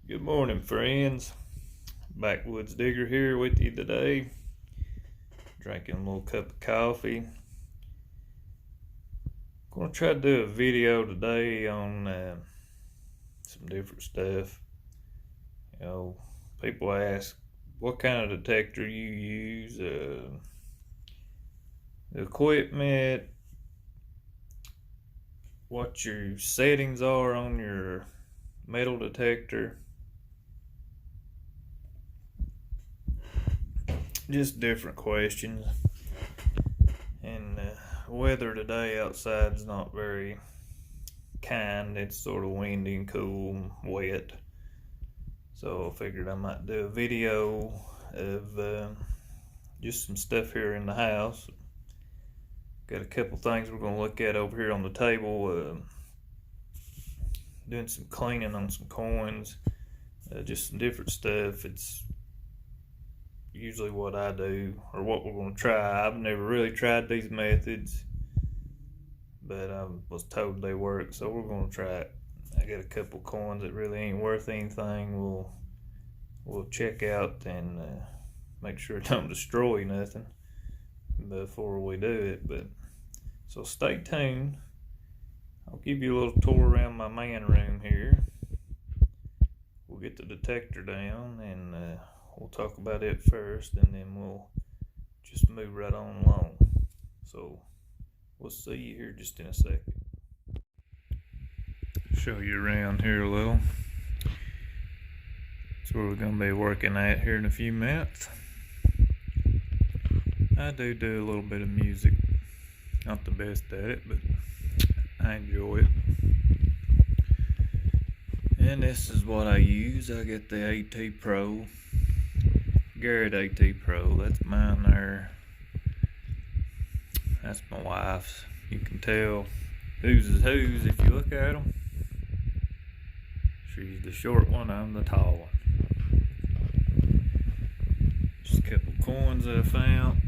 Good morning, friends. Backwoods Digger here with you today. Drinking a little cup of coffee. Gonna try to do a video today on some different stuff. People ask what kind of detector you use, the equipment, what your settings are on your metal detector. Just different questions. And weather today outside is not very kind. It's sort of windy and cool and wet. So I figured I might do a video of just some stuff here in the house. Got a couple things we're going to look at over here on the table. Doing some cleaning on some coins. Just some different stuff. It's usually what I do, or what we're going to try. I've never really tried these methods, but I was told they work, so we're going to try it. I got a couple coins that really ain't worth anything. We'll check out and make sure it don't destroy nothing before we do it. But so stay tuned. I'll give you a little tour around my man room here. We'll get the detector down and we'll talk about it first, and then we'll just move right on along. So we'll see you here just in a second. Show you around here a little. That's where we're going to be working at here in a few minutes. I do a little bit of music. Not the best at it, but I enjoy it. And this is what I use. I get the AT Pro. Garrett AT Pro. That's mine there. That's my wife's. You can tell whose is whose if you look at them. She's the short one, I'm the tall one. Just a couple coins that I found.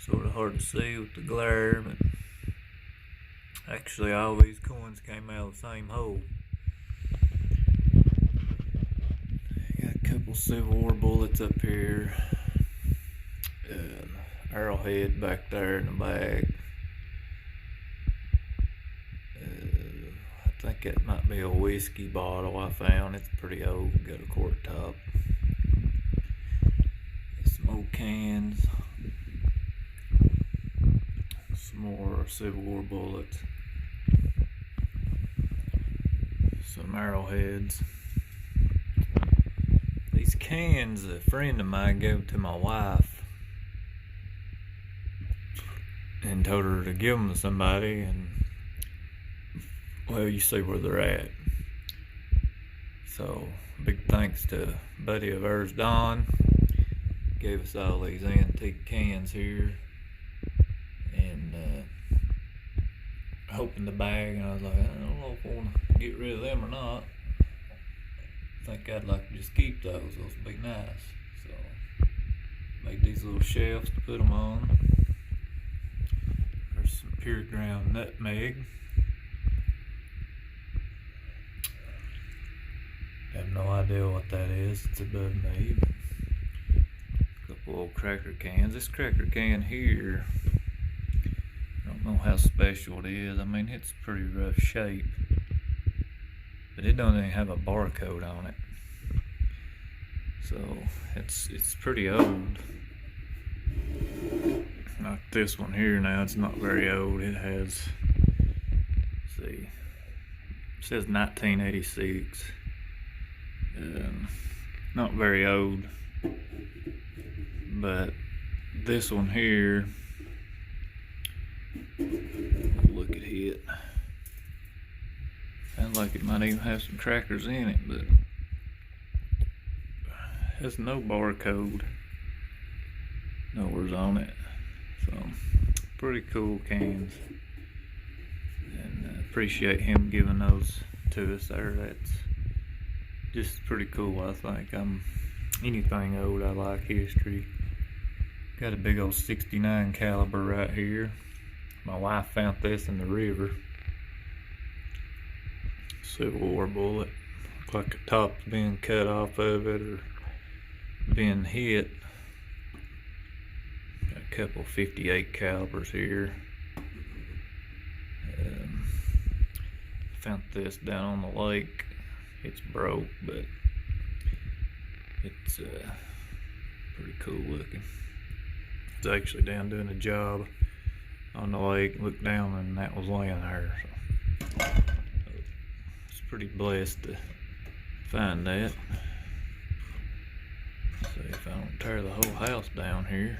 Sort of hard to see with the glare, but actually all these coins came out of the same hole. Got a couple Civil War bullets up here. Arrowhead back there in the back. I think it might be a whiskey bottle I found. It's pretty old, got a cork top. Some old cans. Some more Civil War bullets. Some arrowheads. These cans, a friend of mine gave to my wife and told her to give them to somebody, and well, you see where they're at. So big thanks to a buddy of hers, Don. Gave us all these antique cans here, and opened the bag, and I was like, I don't know if I want to get rid of them or not. I think I'd like to just keep those. Those would be nice. So made these little shelves to put them on. There's some pure ground nutmeg. I have no idea what that is. It's above me. A couple old cracker cans. This cracker can here, I don't know how special it is. I mean, it's pretty rough shape, but it don't even have a barcode on it. So it's pretty old. Like this one here now, it's not very old. It has, let's see, it says 1986. Not very old, but this one here, look at it. Sounds like it might even have some crackers in it, but has no barcode nowhere's on it. So pretty cool cans, and appreciate him giving those to us there. That's just pretty cool. I think anything old, I like history. Got a big old 69 caliber right here. My wife found this in the river. Civil War bullet. Looked like the top's being cut off of it or being hit. Got a couple 58 calibers here. Found this down on the lake. It's broke, but it's pretty cool looking. It's actually down doing a job on the lake. Looked down and that was laying there. So it's pretty blessed to find that. See if I don't tear the whole house down here.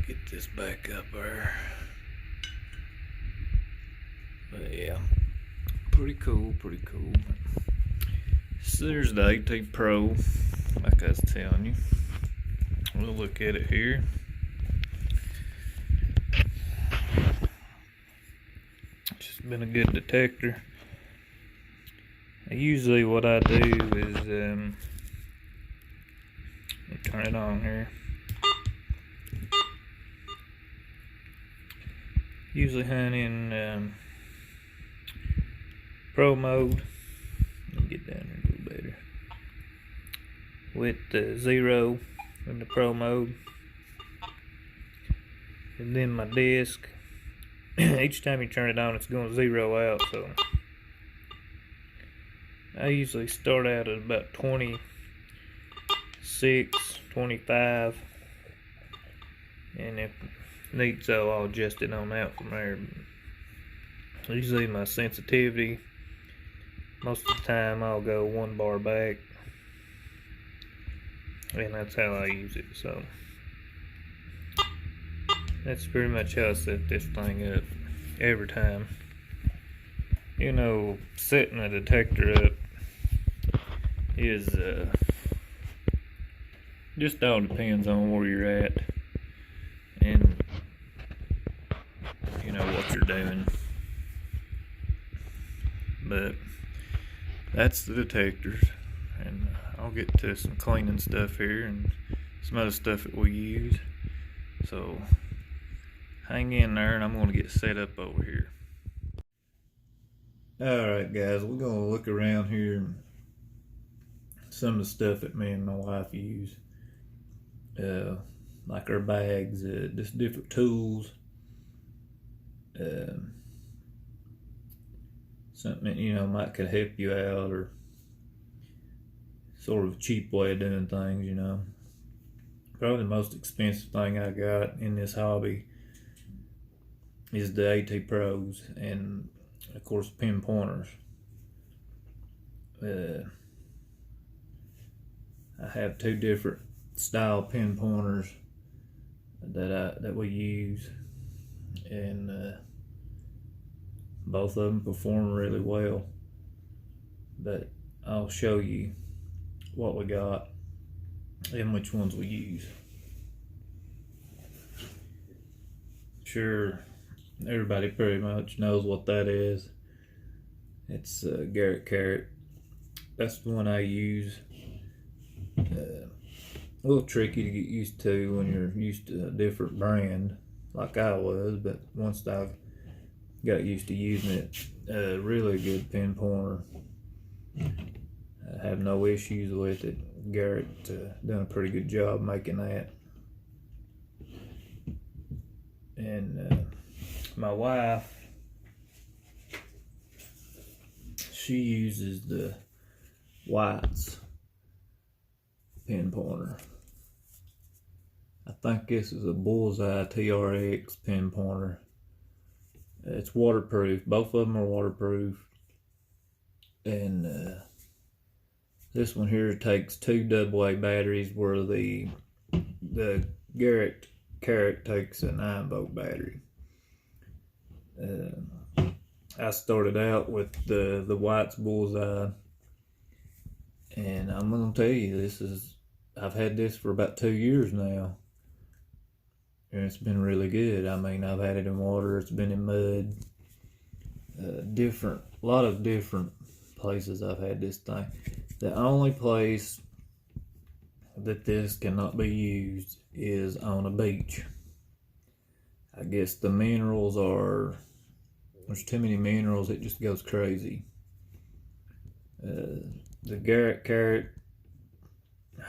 Get this back up there. But yeah, pretty cool, pretty cool. So there's the AT Pro, like I was telling you. We'll look at it here. It's just been a good detector. Usually what I do is turn it on here. Usually hunt in Pro mode. Let me get down here a little better. With 0 in the Pro mode. And then my disc, each time you turn it on, it's going to 0 out. So I usually start out at about 26, 25. And if needs so, I'll adjust it on out from there. Usually my sensitivity, most of the time I'll go 1 bar back, and that's how I use it. So that's pretty much how I set this thing up every time. You know, setting a detector up is just all depends on where you're at and you know what you're doing. But that's the detectors, and I'll get to some cleaning stuff here and some other stuff that we use. So hang in there and I'm going to get set up over here. Alright guys, we're going to look around here and some of the stuff that me and my wife use. Like our bags, just different tools. Something that, you know, might could help you out, or sort of a cheap way of doing things, you know. Probably the most expensive thing I got in this hobby is the AT Pros, and of course pin pointers. I have 2 different style pin pointers that we use, and both of them perform really well. But I'll show you what we got and which ones we use. Sure, everybody pretty much knows what that is. It's Garrett Carrot. That's the one I use. A little tricky to get used to when you're used to a different brand, like I was, but once I've got used to using it, a really good pin pointer. I have no issues with it. Garrett done a pretty good job making that. And my wife, she uses the White's pin pointer. I think this is a Bullseye TRX pin pointer. It's waterproof. Both of them are waterproof. And this one here takes 2 AA batteries, where the Garrett Carrot takes a 9-volt battery. I started out with the White's Bullseye, and I'm gonna tell you, I've had this for about 2 years now, and it's been really good. I mean, I've had it in water, it's been in mud, a lot of different places I've had this thing. The only place that this cannot be used is on a beach. I guess the minerals are, there's too many minerals, it just goes crazy. The Garrett carrot,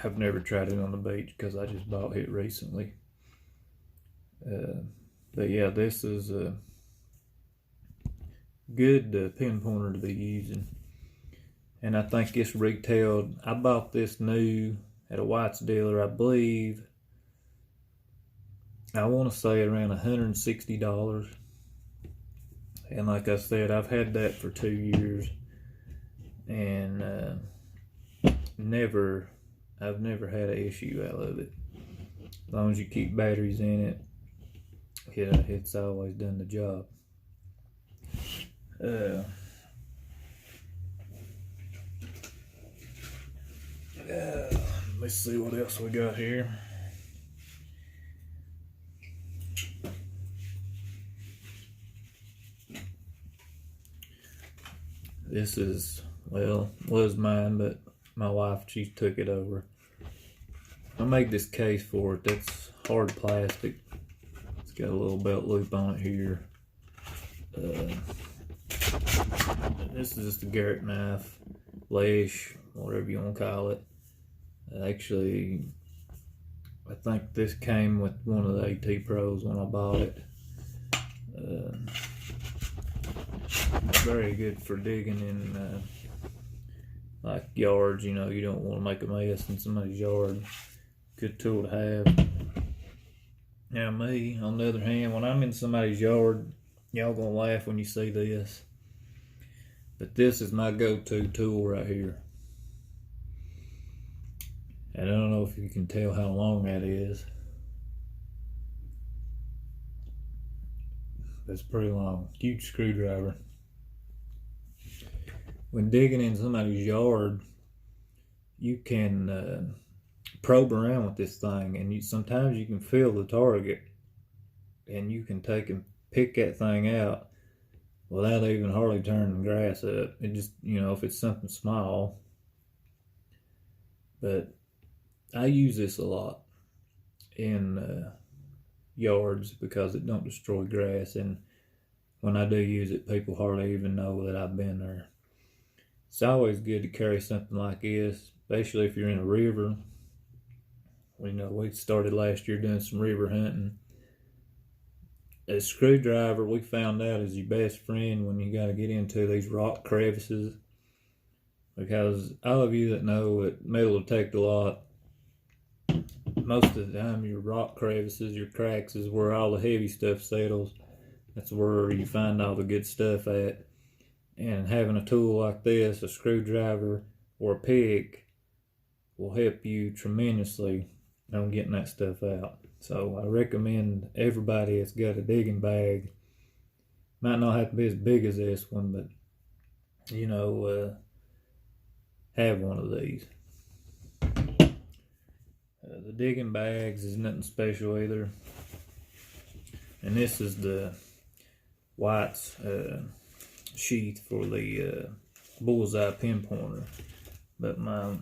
I've never tried it on the beach because I just bought it recently. But yeah, this is a good pinpointer to be using. And I think it's retailed, I bought this new at a White's dealer, I believe. I want to say around $160. And like I said, I've had that for 2 years. And I've never had an issue out of it. As long as you keep batteries in it, yeah, it's always done the job. Let's see what else we got here. This is, well, was mine, but my wife, she took it over. I made this case for it. That's hard plastic. It's got a little belt loop on it here. This is just a Garrett knife, lash, whatever you want to call it. Actually, I think this came with one of the AT Pros when I bought it. Very good for digging in like yards, you know, you don't want to make a mess in somebody's yard. Good tool to have. Now me, on the other hand, when I'm in somebody's yard, y'all gonna laugh when you see this, but this is my go-to tool right here. And I don't know if you can tell how long that is. That's pretty long. Huge screwdriver. When digging in somebody's yard, you can probe around with this thing, and sometimes you can feel the target, and you can take and pick that thing out without even hardly turning the grass up. It just, you know, if it's something small. But I use this a lot in yards because it don't destroy grass, and when I do use it, people hardly even know that I've been there. It's always good to carry something like this, especially if you're in a river. We know we started last year doing some river hunting. A screwdriver, we found out, is your best friend when you got to get into these rock crevices, because all of you that know that metal detects a lot, most of the time your rock crevices, your cracks, is where all the heavy stuff settles. That's where you find all the good stuff at. And having a tool like this, a screwdriver or a pick, will help you tremendously on getting that stuff out. So I recommend everybody that's got a digging bag, might not have to be as big as this one, but you know, have one of these. The digging bags is nothing special either. And this is the White's sheath for the bullseye pinpointer. But my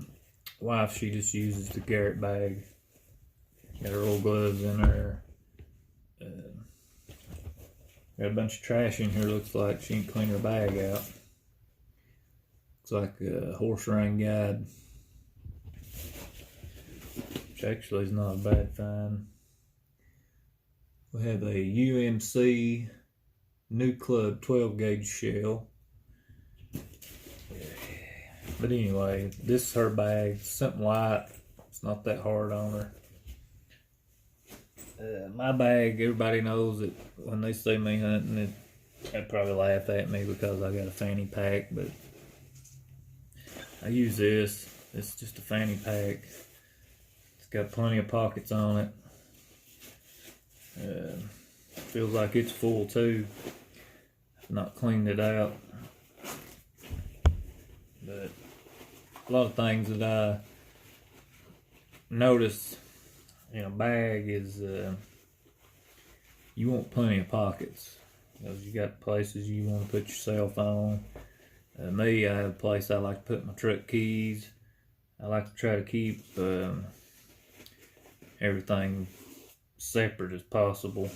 wife, she just uses the Garrett bag. Got her old gloves in there. Got a bunch of trash in here. Looks like she ain't cleaned her bag out. Looks like a horse ring guide, which actually is not a bad find. We have a UMC New Club 12 gauge shell. But anyway, this is her bag. Something light. It's not that hard on her. My bag, everybody knows that when they see me hunting, they probably laugh at me because I got a fanny pack, but I use this. It's just a fanny pack. It's got plenty of pockets on it. Feels like it's full too. I've not cleaned it out. But a lot of things that I notice in a bag is you want plenty of pockets, because you got places you want to put your cell phone. Me, I have a place I like to put my truck keys. I like to try to keep everything separate as possible.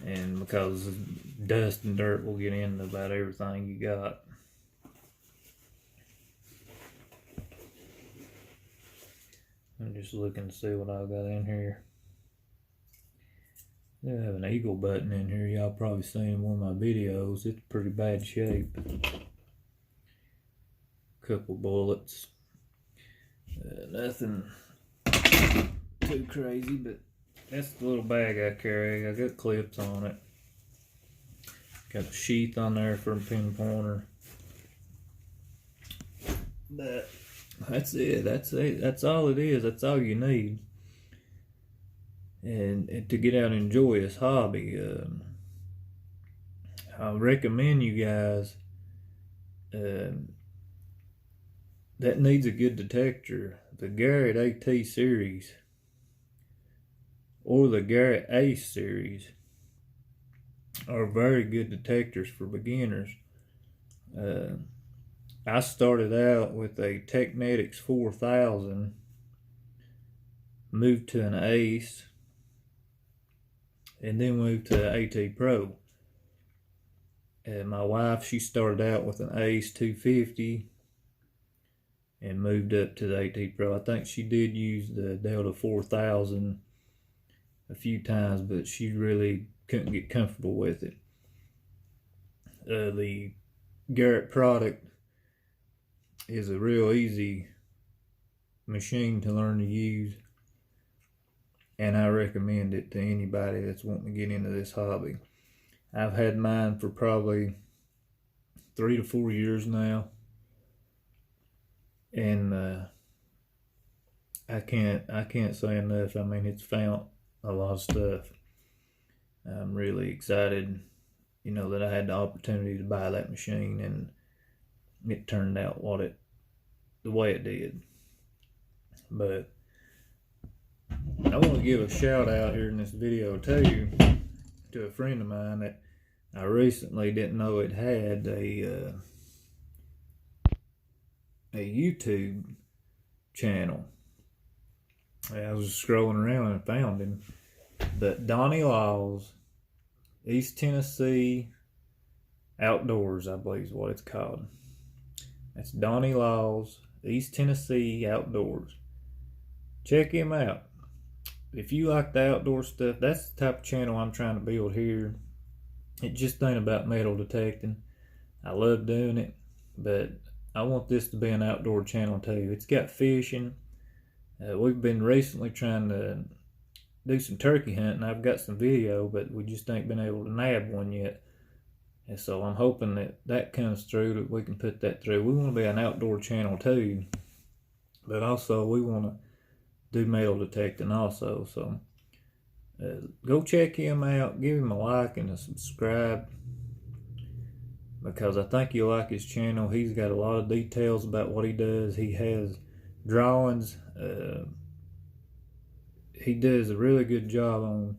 And because dust and dirt will get into about everything you got. I'm just looking to see what I got in here. I have an eagle button in here. Y'all probably seen in one of my videos. It's pretty bad shape. Couple bullets. Nothing too crazy, but that's the little bag I carry. I got clips on it. Got a sheath on there for a pin pointer. But that's it. That's it. That's all it is. That's all you need. And to get out and enjoy this hobby, I recommend you guys that needs a good detector. The Garrett AT series or the Garrett Ace series are very good detectors for beginners. I started out with a Technetics 4000, moved to an Ace, and then moved to an AT Pro. And my wife, she started out with an Ace 250 and moved up to the AT Pro. I think she did use the Delta 4000 a few times, but she really couldn't get comfortable with it. The Garrett product is a real easy machine to learn to use, and I recommend it to anybody that's wanting to get into this hobby. I've had mine for probably 3 to 4 years now, and I can't say enough. I mean, it's found a lot of stuff. I'm really excited, you know, that I had the opportunity to buy that machine, and it turned out the way it did. But I want to give a shout out here in this video too to a friend of mine that I recently didn't know it had a YouTube channel. I was just scrolling around and found him. But Donnie Laws, East Tennessee Outdoors, I believe is what it's called. That's Donnie Laws, East Tennessee Outdoors. Check him out. If you like the outdoor stuff, that's the type of channel I'm trying to build here. It just ain't about metal detecting. I love doing it, but I want this to be an outdoor channel too. It's got fishing. We've been recently trying to do some turkey hunting. I've got some video, but we just ain't been able to nab one yet. And so I'm hoping that comes through, that we can put that through. We want to be an outdoor channel too, but also we want to do metal detecting also. So go check him out, give him a like and a subscribe, because I think you'll like his channel. He's got a lot of details about what he does. He has drawings. He does a really good job on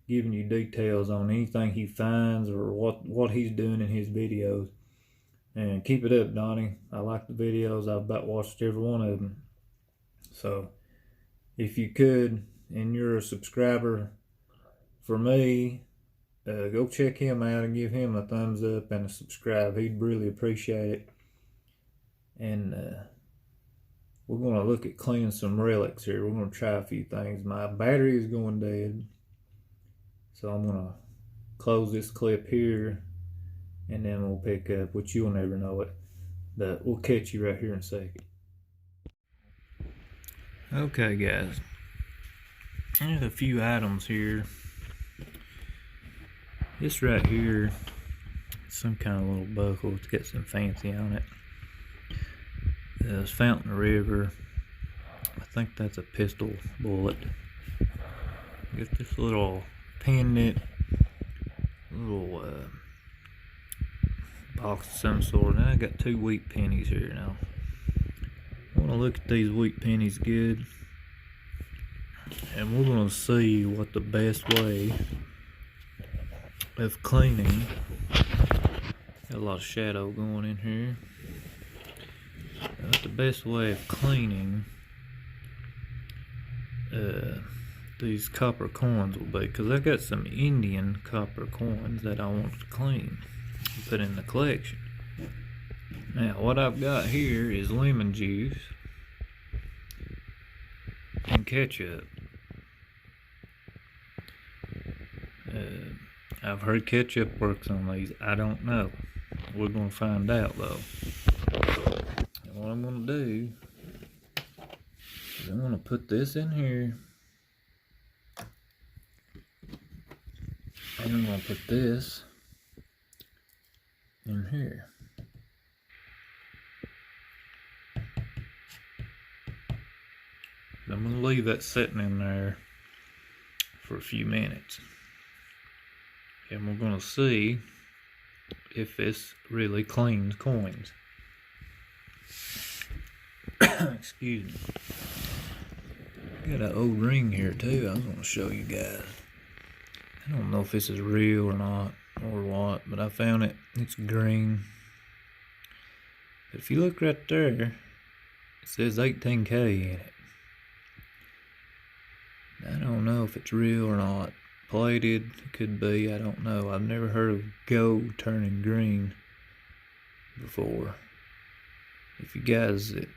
giving you details on anything he finds or what he's doing in his videos. And keep it up, Donnie. I like the videos. I've about watched every one of them. So if you could, and you're a subscriber for me, go check him out and give him a thumbs up and a subscribe. He'd really appreciate it. And we're going to look at cleaning some relics here. We're going to try a few things. My battery is going dead, so I'm going to close this clip here, and then we'll pick up, which you'll never know it, but we'll catch you right here in a second. Okay guys, there's a few items here. This right here, some kind of little buckle. It's got some fancy on it. It's found in the river. I think that's a pistol bullet. Got this little pendant, little box of some sort. And I got 2 wheat pennies here now. I want to look at these wheat pennies good, and we're going to see what the best way of cleaning. Got a lot of shadow going in here. What the best way of cleaning these copper coins will be, because I got some Indian copper coins that I want to clean and put in the collection. Now what I've got here is lemon juice and ketchup. I've heard ketchup works on these. I don't know. We're gonna find out though. And what I'm gonna do is I'm gonna put this in here, and I'm gonna put this in here. I'm gonna leave that sitting in there for a few minutes, and we're gonna see if this really cleans coins. Excuse me. Got an old ring here too. I was gonna show you guys. I don't know if this is real or not or what, but I found it. It's green. But if you look right there, it says 18K in it. I don't know if it's real or not. Plated, it could be, I don't know. I've never heard of gold turning green before. If you guys that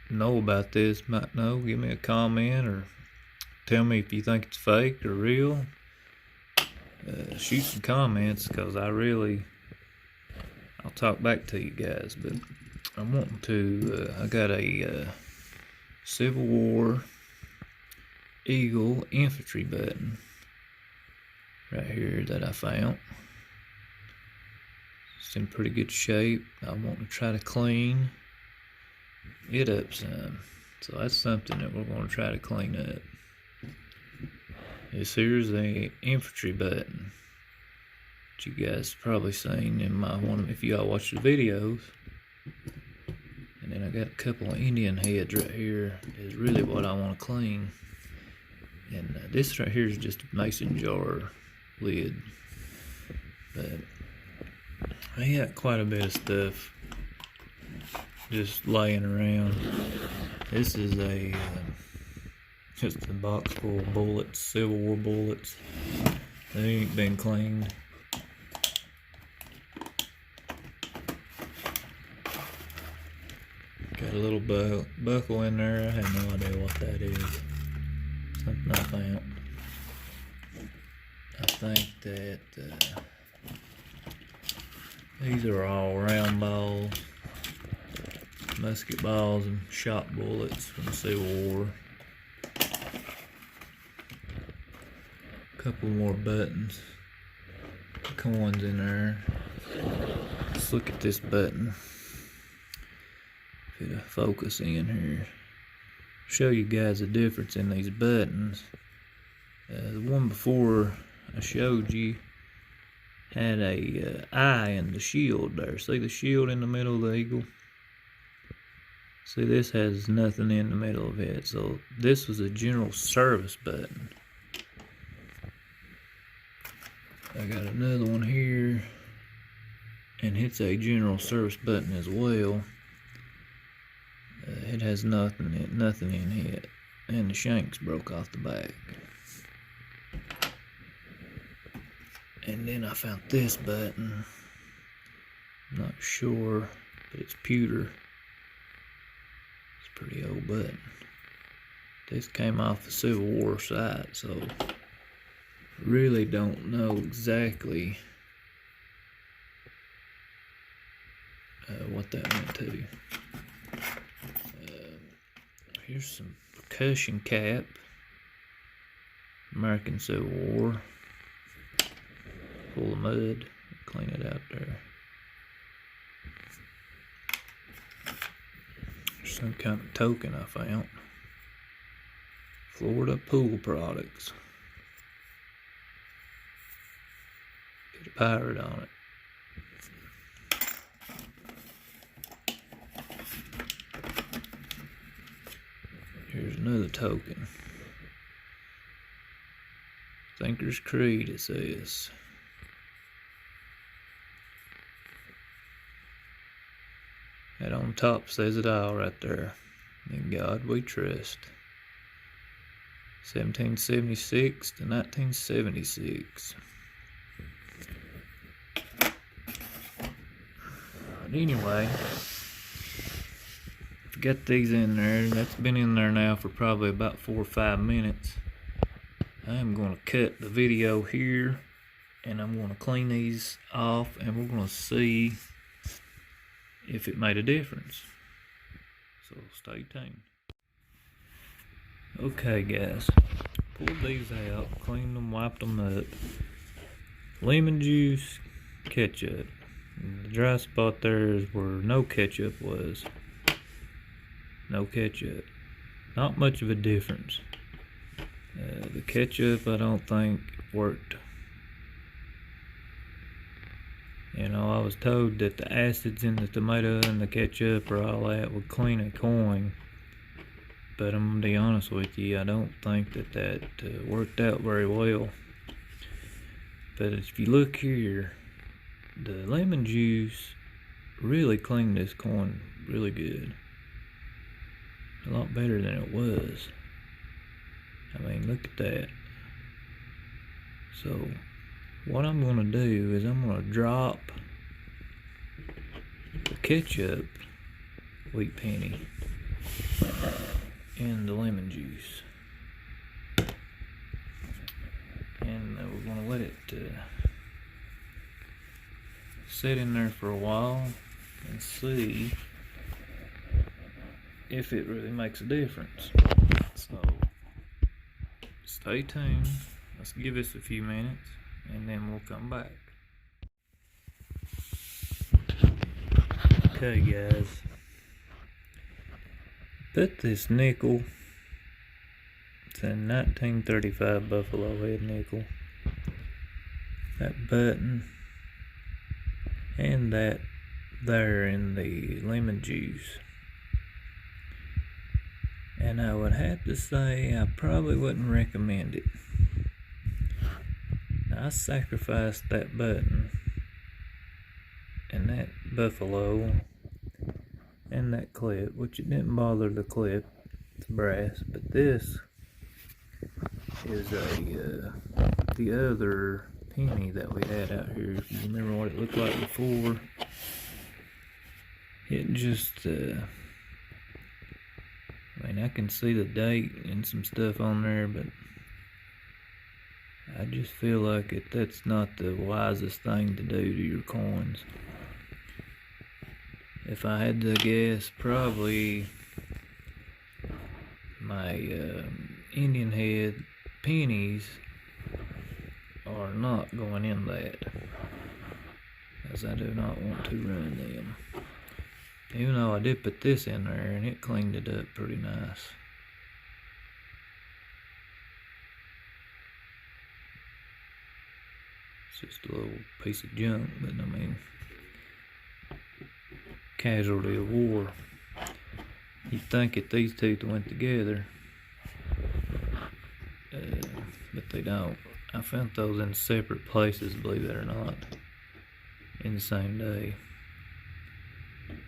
know about this might know, give me a comment or tell me if you think it's fake or real. Shoot some comments, because I'll talk back to you guys. But I'm wanting to, I got a Civil War Eagle infantry button right here that I found. It's in pretty good shape. I want to try to clean it up some. So that's something that we're going to try to clean up. This here's the infantry button that you guys probably seen in my one if y'all watch the videos. And then I got a couple of Indian heads right here is really what I want to clean. And this right here is just a mason jar lid, but I got quite a bit of stuff just laying around. This is a just a box full of bullets, Civil War bullets. They ain't been cleaned. Got a little buckle in there. I have no idea what that is. Something I found. I think that these are all round balls, musket balls, and shot bullets from the Civil War. A couple more buttons, coins in there. Let's look at this button. Put a focus in here. Show you guys the difference in these buttons. The one before I showed you had a eye in the shield there. See the shield in the middle of the eagle? See, this has nothing in the middle of it. So this was a general service button. I got another one here, and it's a general service button as well. It has nothing in it, and the shanks broke off the back. And then I found this button. I'm not sure, but it's pewter. It's a pretty old button. This came off the Civil War site, so really don't know exactly what that went to. Here's some percussion cap, American Civil War, full of mud. Clean it out there. There's some kind of token I found. Florida Pool Products. Put a pirate on it. Here's another token. Thinker's Creed, it says. That on top says it all right there. In God we trust. 1776 to 1976. But anyway, got these in there. That's been in there now for probably about 4 or 5 minutes. I'm going to cut the video here, and I'm going to clean these off, and we're going to see if it made a difference. So stay tuned. Okay guys, pulled these out, cleaned them, wiped them up. Lemon juice, ketchup. And the dry spot there is where no ketchup was. No ketchup. Not much of a difference. The ketchup I don't think worked. You know, I was told that the acids in the tomato and the ketchup or all that would clean a coin. But I'm going to be honest with you, I don't think that worked out very well. But if you look here, the lemon juice really cleaned this coin really good. A lot better than it was. I mean, look at that. So, what I'm going to do is I'm going to drop the ketchup wheat penny in the lemon juice, and we're going to let it sit in there for a while and see if it really makes a difference. So stay tuned. Let's give this a few minutes and then we'll come back. Okay guys, put this nickel, it's a 1935 Buffalo Head nickel, that button and that there in the lemon juice, and I would have to say I probably wouldn't recommend it. Now, I sacrificed that button and that buffalo and that clip, which it didn't bother the clip, it's brass, but this is the other penny that we had out here. If you remember what it looked like before, it just I mean, I can see the date and some stuff on there, but I just feel like that's not the wisest thing to do to your coins. If I had to guess, probably my Indian head pennies are not going in that, as I do not want to ruin them. Even though I did put this in there and it cleaned it up pretty nice. It's just a little piece of junk, but I mean, casualty of war. You'd think that these two went together, but they don't. I found those in separate places, believe it or not, in the same day.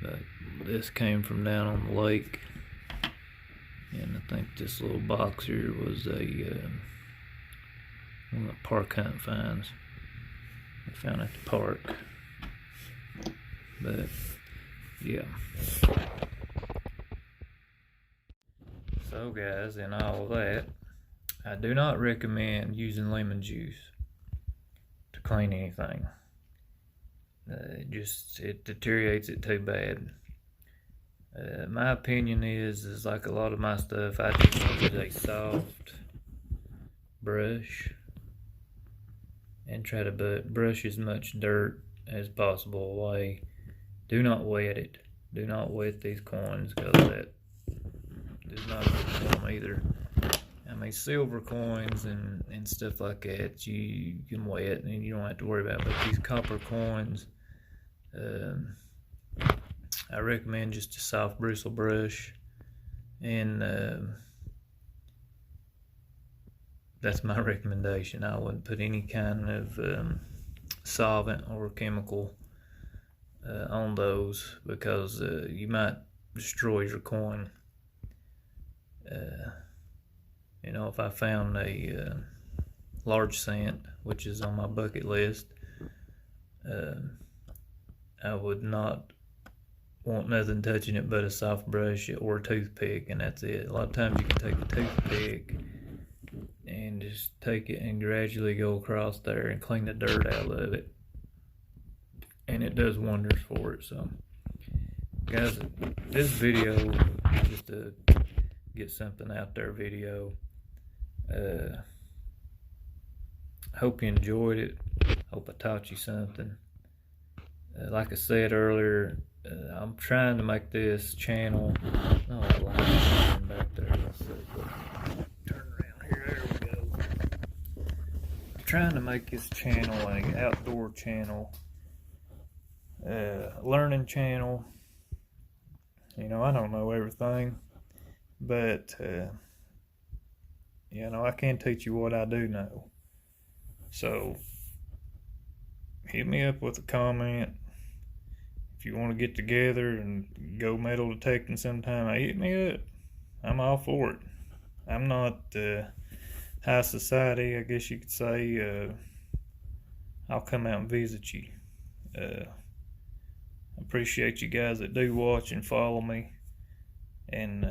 But this came from down on the lake, and I think this little box here was one of the park hunt finds I found at the park. But yeah. So guys, in all of that, I do not recommend using lemon juice to clean anything. It deteriorates it too bad. My opinion is like a lot of my stuff, I just use a soft brush and try to brush as much dirt as possible away. Do not wet it. Do not wet these coins, because that is not good for them either. I mean, silver coins and stuff like that you can wet and you don't have to worry about, but these copper coins, I recommend just a soft bristle brush, and that's my recommendation. I wouldn't put any kind of solvent or chemical on those, because you might destroy your coin. You know, if I found a large scent, which is on my bucket list, I would not want nothing touching it but a soft brush or a toothpick, and that's it. A lot of times you can take a toothpick and just take it and gradually go across there and clean the dirt out of it, and it does wonders for it. So guys, this video is just a get something out there video. Hope you enjoyed it. Hope I taught you something. Like I said earlier, I'm trying to make this channel. Oh, that line's back there. Let's see. Turn around here. There we go. I'm trying to make this channel an outdoor channel, learning channel. You know, I don't know everything, but you know, I can teach you what I do know. So hit me up with a comment. If you want to get together and go metal detecting sometime, hit me up. I'm all for it. I'm not high society, I guess you could say. I'll come out and visit you. I appreciate you guys that do watch and follow me. And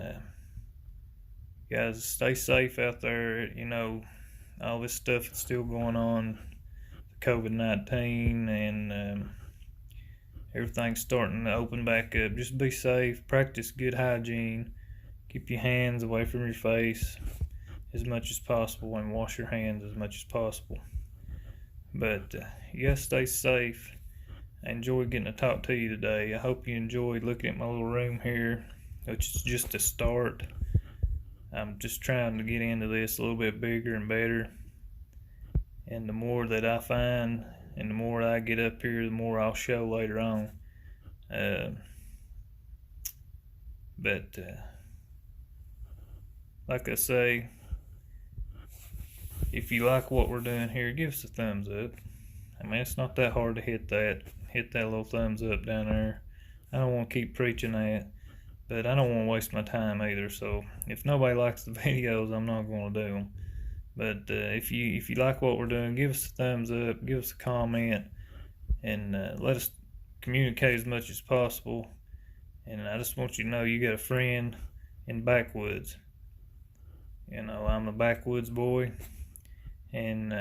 guys, stay safe out there. You know, all this stuff that's still going on, COVID-19, and everything's starting to open back up. Just be safe, practice good hygiene, keep your hands away from your face as much as possible, and wash your hands as much as possible. But you gotta stay safe. I enjoyed getting to talk to you today. I hope you enjoyed looking at my little room here, which is just a start. I'm just trying to get into this a little bit bigger and better. And the more that I find and the more I get up here, the more I'll show later on. But like I say, if you like what we're doing here, give us a thumbs up. I mean, it's not that hard to hit that little thumbs up down there. I don't want to keep preaching that, but I don't want to waste my time either. So if nobody likes the videos, I'm not going to do them. But if you like what we're doing, give us a thumbs up, give us a comment, and let us communicate as much as possible. And I just want you to know you got a friend in Backwoods. You know, I'm a Backwoods boy, and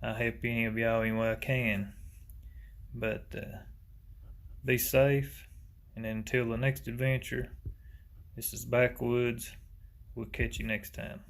I'll help any of y'all any way I can. But be safe, and until the next adventure, this is Backwoods. We'll catch you next time.